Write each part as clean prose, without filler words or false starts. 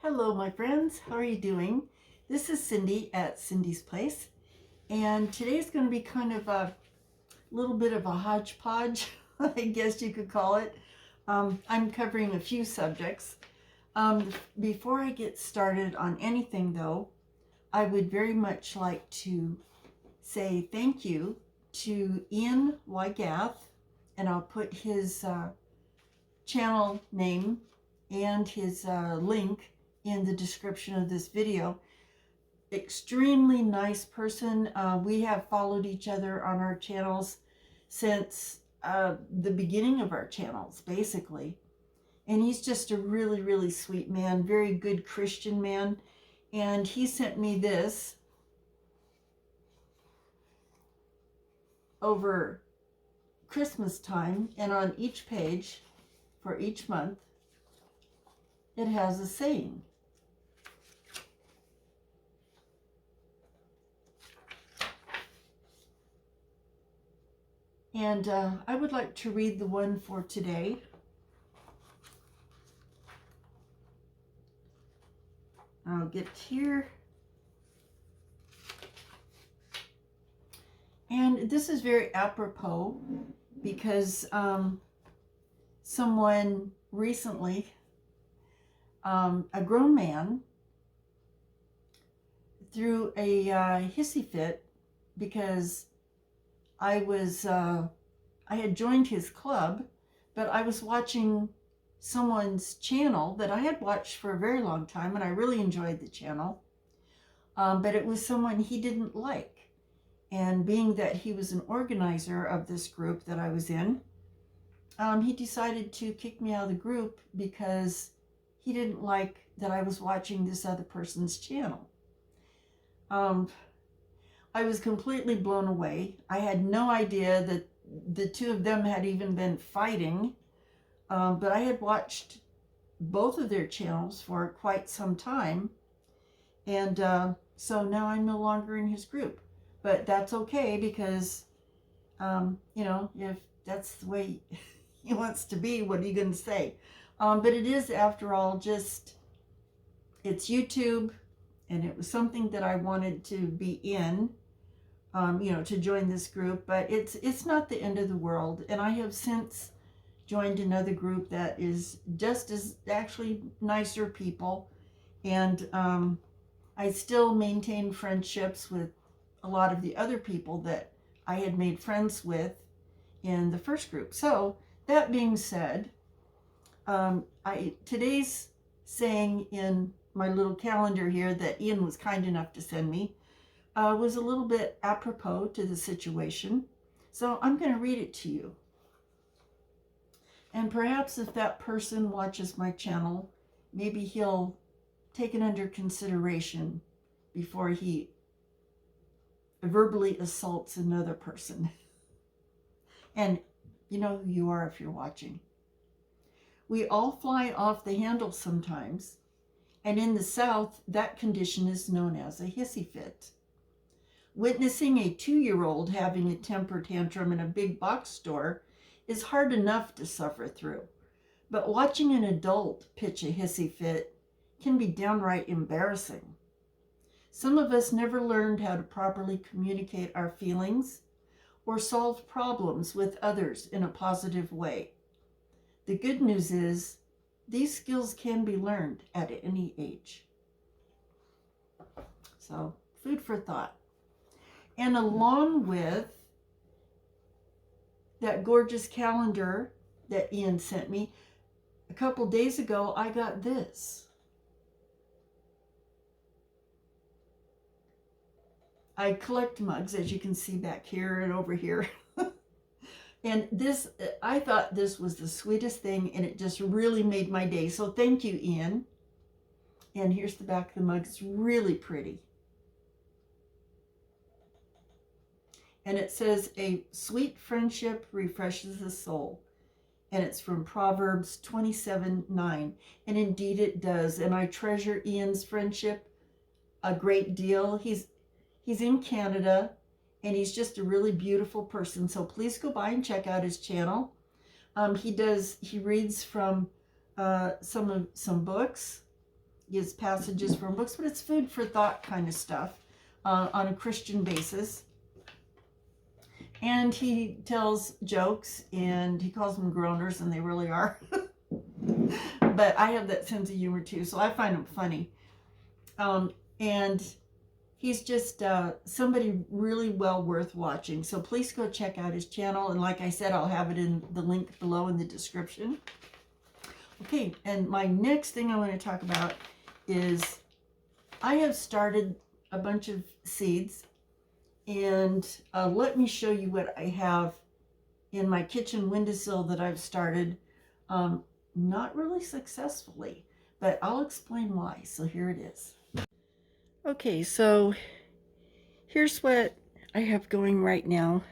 Hello, my friends. How are you doing? This is Cindy at Cindy's Place, and today's going to be kind of a little bit of a hodgepodge, I guess you could call it. I'm covering a few subjects. Before I get started on anything, though, I would very much like to say thank you to Ian Y. Gath, and I'll put his channel name and his link in the description of this video. Extremely nice person. We have followed each other on our channels since the beginning of our channels, basically. And he's just a really, really sweet man, very good Christian man. And he sent me this over Christmas time, and on each page for each month, it has a saying. And I would like to read the one for today. I'll get here. And this is very apropos because someone recently, a grown man, threw a hissy fit because I had joined his club, but I was watching someone's channel that I had watched for a very long time, and I really enjoyed the channel. But it was someone he didn't like. And being that he was an organizer of this group that I was in, he decided to kick me out of the group because he didn't like that I was watching this other person's channel. I was completely blown away. I had no idea that the two of them had even been fighting, but I had watched both of their channels for quite some time, and so now I'm no longer in his group. But that's okay because, if that's the way he wants to be, what are you going to say? But it is, after all, it's YouTube, and it was something that I wanted to be in. To join this group, but it's not the end of the world. And I have since joined another group that is just as actually nicer people, and I still maintain friendships with a lot of the other people that I had made friends with in the first group. So that being said, today's saying in my little calendar here that Ian was kind enough to send me was a little bit apropos to the situation. So I'm going to read it to you. And perhaps if that person watches my channel, maybe he'll take it under consideration before he verbally assaults another person. And you know who you are if you're watching. We all fly off the handle sometimes, and in the South, that condition is known as a hissy fit. Witnessing a 2-year-old having a temper tantrum in a big box store is hard enough to suffer through, but watching an adult pitch a hissy fit can be downright embarrassing. Some of us never learned how to properly communicate our feelings or solve problems with others in a positive way. The good news is these skills can be learned at any age. So, food for thought. And along with that gorgeous calendar that Ian sent me, a couple days ago, I got this. I collect mugs, as you can see back here and over here. And this, I thought this was the sweetest thing, and it just really made my day. So thank you, Ian. And here's the back of the mug. It's really pretty. And it says, a sweet friendship refreshes the soul. And it's from Proverbs 27:9. And indeed it does. And I treasure Ian's friendship a great deal. He's in Canada, and he's just a really beautiful person. So please go by and check out his channel. He reads from some books, gives passages from books, but it's food for thought kind of stuff on a Christian basis. And he tells jokes, and he calls them groaners, and they really are. But I have that sense of humor too, so I find him funny. And he's just somebody really well worth watching. So please go check out his channel. And like I said, I'll have it in the link below in the description. Okay, and my next thing I want to talk about is I have started a bunch of seeds. And let me show you what I have in my kitchen windowsill that I've started. Not really successfully, but I'll explain why. So here it is. Okay, so here's what I have going right now.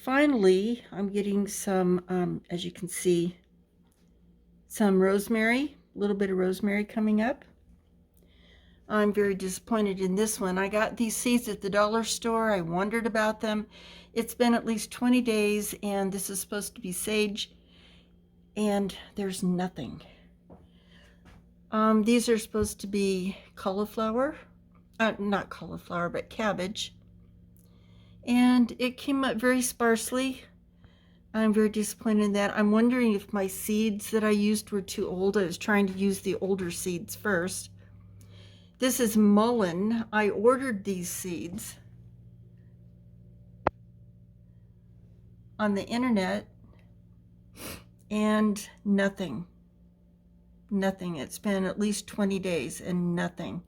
Finally, I'm getting some, as you can see, some rosemary, a little bit of rosemary coming up. I'm very disappointed in this one. I got these seeds at the dollar store. I wondered about them. It's been at least 20 days, and this is supposed to be sage, and there's nothing. These are supposed to be cauliflower. Not cauliflower, but cabbage. And it came up very sparsely. I'm very disappointed in that. I'm wondering if my seeds that I used were too old. I was trying to use the older seeds first. This is mullein. I ordered these seeds on the internet, and nothing. Nothing. It's been at least 20 days and nothing.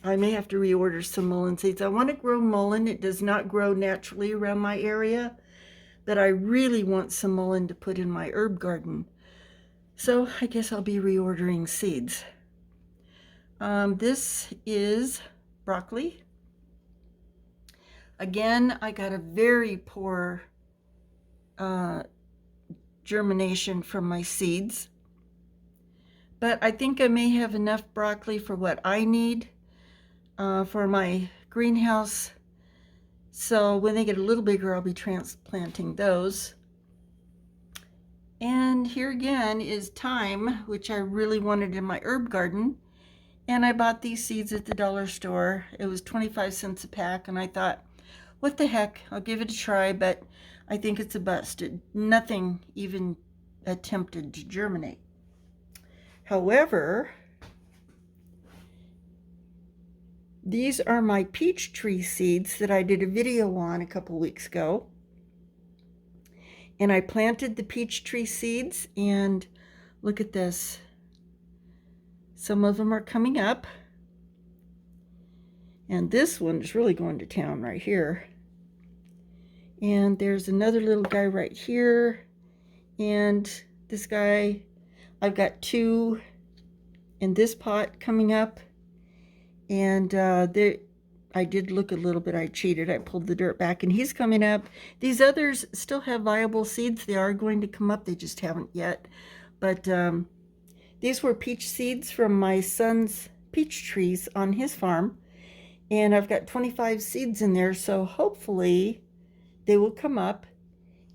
I may have to reorder some mullein seeds. I want to grow mullein. It does not grow naturally around my area, but I really want some mullein to put in my herb garden. So I guess I'll be reordering seeds. This is broccoli. Again, I got a very poor germination from my seeds, but I think I may have enough broccoli for what I need for my greenhouse. So when they get a little bigger, I'll be transplanting those. And here again is thyme, which I really wanted in my herb garden. And I bought these seeds at the dollar store. It was 25 cents a pack, and I thought, what the heck, I'll give it a try, but I think it's a bust. Nothing even attempted to germinate. However, these are my peach tree seeds that I did a video on a couple weeks ago. And I planted the peach tree seeds, and look at this. Some of them are coming up. And this one is really going to town right here. And there's another little guy right here. And this guy, I've got two in this pot coming up. And I did look a little bit. I cheated. I pulled the dirt back, and he's coming up. These others still have viable seeds. They are going to come up. They just haven't yet. But these were peach seeds from my son's peach trees on his farm. And I've got 25 seeds in there, so hopefully they will come up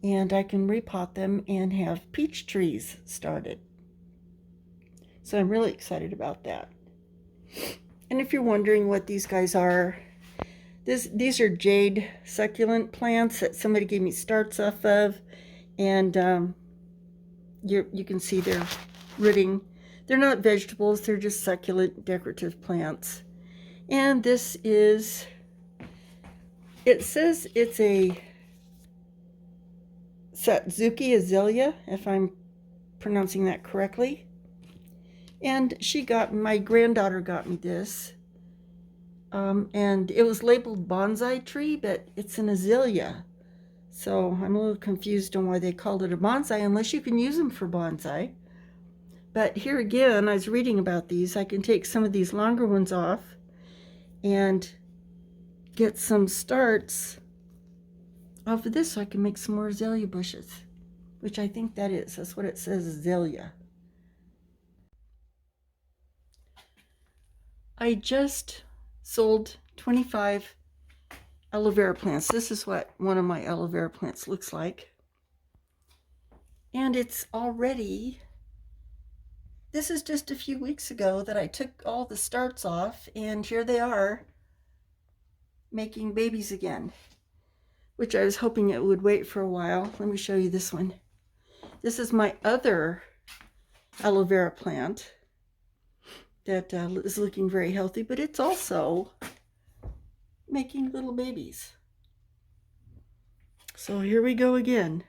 and I can repot them and have peach trees started. So I'm really excited about that. And if you're wondering what these guys are, these are jade succulent plants that somebody gave me starts off of. And you can see they're rooting. They're not vegetables, they're just succulent decorative plants. And this is, it says it's a Satsuki azalea, if I'm pronouncing that correctly. And my granddaughter got me this. And it was labeled bonsai tree, but it's an azalea. So I'm a little confused on why they called it a bonsai, unless you can use them for bonsai. But here again, I was reading about these. I can take some of these longer ones off and get some starts off of this so I can make some more azalea bushes, which I think that is. That's what it says, azalea. I just sold 25 aloe vera plants. This is what one of my aloe vera plants looks like. And it's already This is just a few weeks ago that I took all the starts off, and here they are making babies again, which I was hoping it would wait for a while. Let me show you this one. This is my other aloe vera plant that is looking very healthy, but it's also making little babies. So here we go again.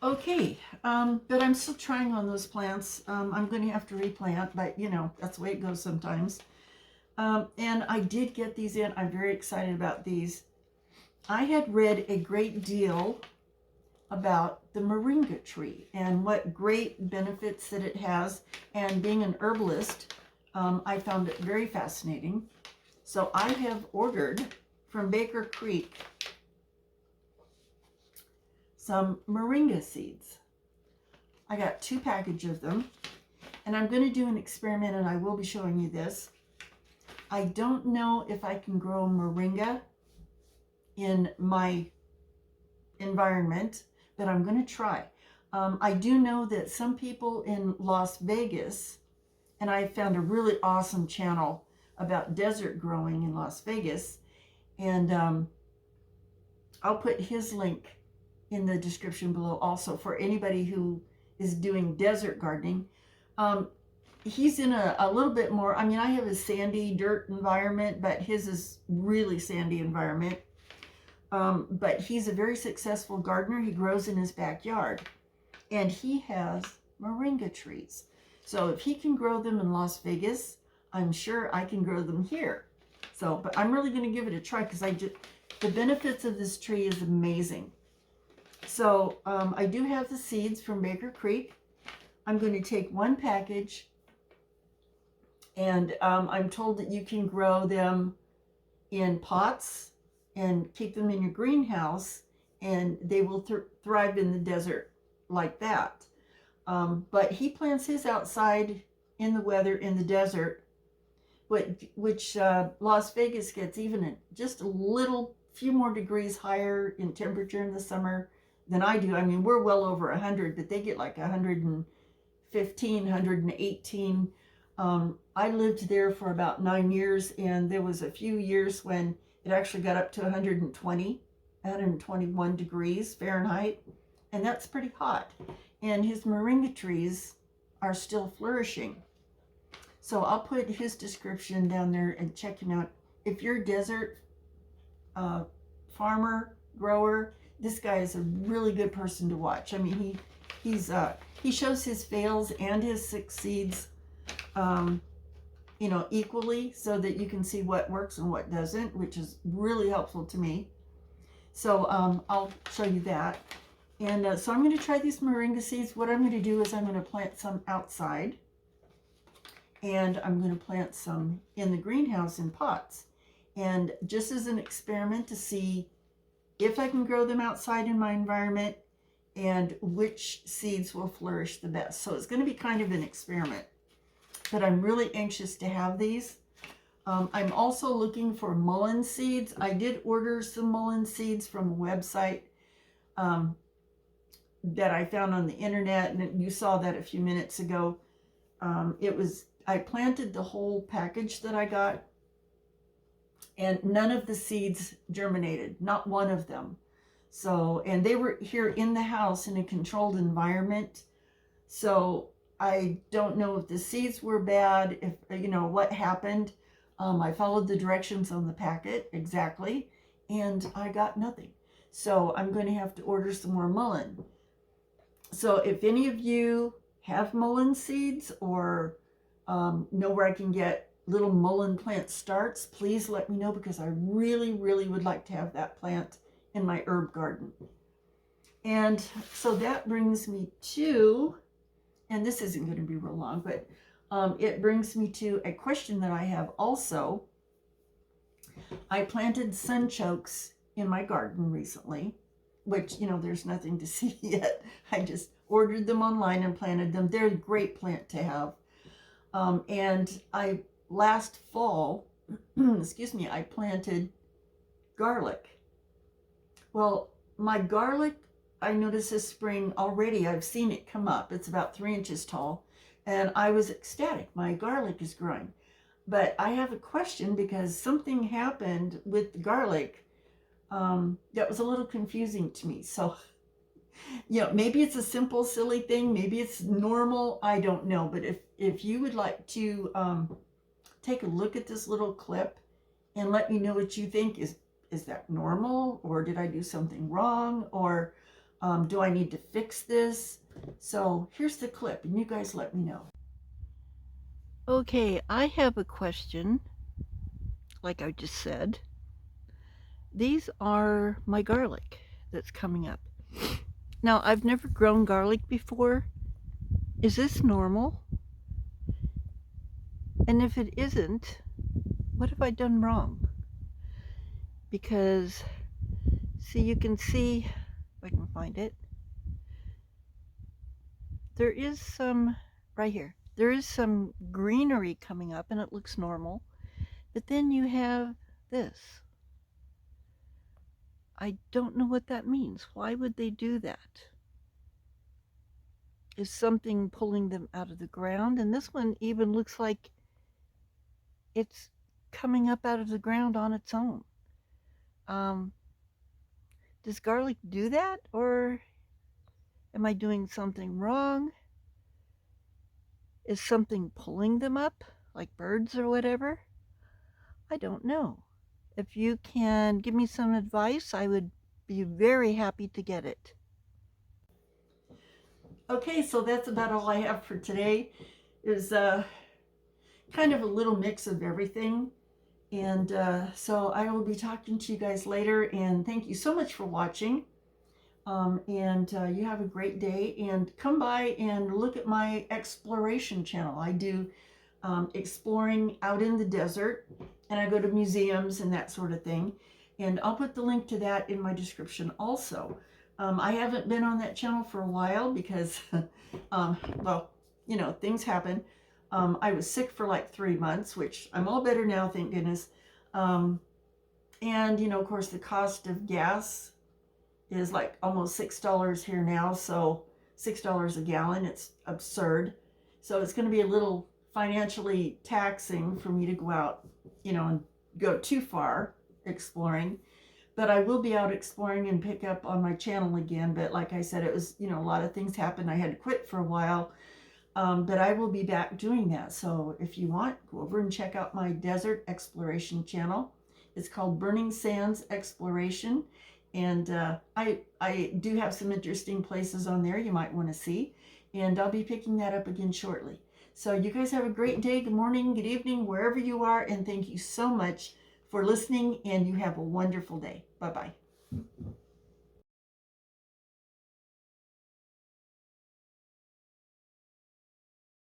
Okay, but I'm still trying on those plants. I'm going to have to replant, but you know, that's the way it goes sometimes. And I did get these in. I'm very excited about these. I had read a great deal about the Moringa tree and what great benefits that it has. And being an herbalist, I found it very fascinating. So I have ordered from Baker Creek some Moringa seeds. I got 2 packages of them, and I'm going to do an experiment, and I will be showing you this. I don't know if I can grow Moringa in my environment, but I'm going to try. I do know that some people in Las Vegas, and I found a really awesome channel about desert growing in Las Vegas, and I'll put his link in the description below also for anybody who is doing desert gardening. He's in a little bit more, I mean, I have a sandy dirt environment, but his is really sandy environment. But he's a very successful gardener. He grows in his backyard, and he has Moringa trees. So if he can grow them in Las Vegas, I'm sure I can grow them here. So, but I'm really going to give it a try because the benefits of this tree is amazing. So I do have the seeds from Baker Creek. I'm going to take 1 package, and I'm told that you can grow them in pots and keep them in your greenhouse, and they will thrive in the desert like that. But he plants his outside in the weather in the desert, which Las Vegas gets even just a little few more degrees higher in temperature in the summer than I do. I mean, we're well over 100, but they get like 115, 118. I lived there for about 9 years, and there was a few years when it actually got up to 120, 121 degrees Fahrenheit, and that's pretty hot. And his Moringa trees are still flourishing. So I'll put his description down there and check him out. If you're a desert farmer, grower, this guy is a really good person to watch. I mean, he shows his fails and his succeeds, you know, equally, so that you can see what works and what doesn't, which is really helpful to me. So I'll show you that. And so I'm going to try these Moringa seeds. What I'm going to do is I'm going to plant some outside, and I'm going to plant some in the greenhouse in pots. And just as an experiment to see if I can grow them outside in my environment and which seeds will flourish the best. So it's going to be kind of an experiment, but I'm really anxious to have these. I'm also looking for mullein seeds. I did order some mullein seeds from a website that I found on the internet, and you saw that a few minutes ago. I planted the whole package that I got, and none of the seeds germinated, not one of them. So, and they were here in the house in a controlled environment. So I don't know if the seeds were bad, if, you know, what happened. I followed the directions on the packet exactly, and I got nothing. So I'm going to have to order some more mullein. So if any of you have mullein seeds, or know where I can get little mullein plant starts, please let me know, because I really, really would like to have that plant in my herb garden. And so that brings me to, and this isn't going to be real long, but it brings me to a question that I have also. I planted sunchokes in my garden recently, which, you know, there's nothing to see yet. I just ordered them online and planted them. They're a great plant to have. And last fall, excuse me, I planted garlic. Well, my garlic I noticed this spring already, I've seen it come up. It's about 3 inches tall, and I was ecstatic. My garlic is growing. But I have a question because something happened with the garlic that was a little confusing to me. So, maybe it's a simple, silly thing. Maybe it's normal. I don't know. But if you would like to take a look at this little clip and let me know what you think, is that normal, or did I do something wrong, or do I need to fix this? So here's the clip, and you guys let me know. Okay, I have a question. Like I just said, these are my garlic that's coming up. Now, I've never grown garlic before. Is this normal? And if it isn't, what have I done wrong? Because, see, you can see, if I can find it, there is some, right here, there is some greenery coming up and it looks normal. But then you have this. I don't know what that means. Why would they do that? Is something pulling them out of the ground? And this one even looks like it's coming up out of the ground on its own. Does garlic do that, or am I doing something wrong? Is something pulling them up, like birds or whatever? I don't know. If you can give me some advice, I would be very happy to get it. Okay, so that's about all I have for today. Is kind of a little mix of everything. And so I will be talking to you guys later. And thank you so much for watching. And you have a great day. And come by and look at my exploration channel. I do exploring out in the desert. And I go to museums and that sort of thing. And I'll put the link to that in my description also. I haven't been on that channel for a while because, well, things happen. I was sick for like 3 months, which I'm all better now, thank goodness. And, of course, the cost of gas is like almost $6 here now. So $6 a gallon, it's absurd. So it's going to be a little financially taxing for me to go out, and go too far exploring. But I will be out exploring and pick up on my channel again. But like I said, it was, a lot of things happened. I had to quit for a while. But I will be back doing that. So if you want, go over and check out my desert exploration channel. It's called Burning Sands Exploration. And I do have some interesting places on there you might want to see. And I'll be picking that up again shortly. So you guys have a great day, good morning, good evening, wherever you are. And thank you so much for listening. And you have a wonderful day. Bye-bye.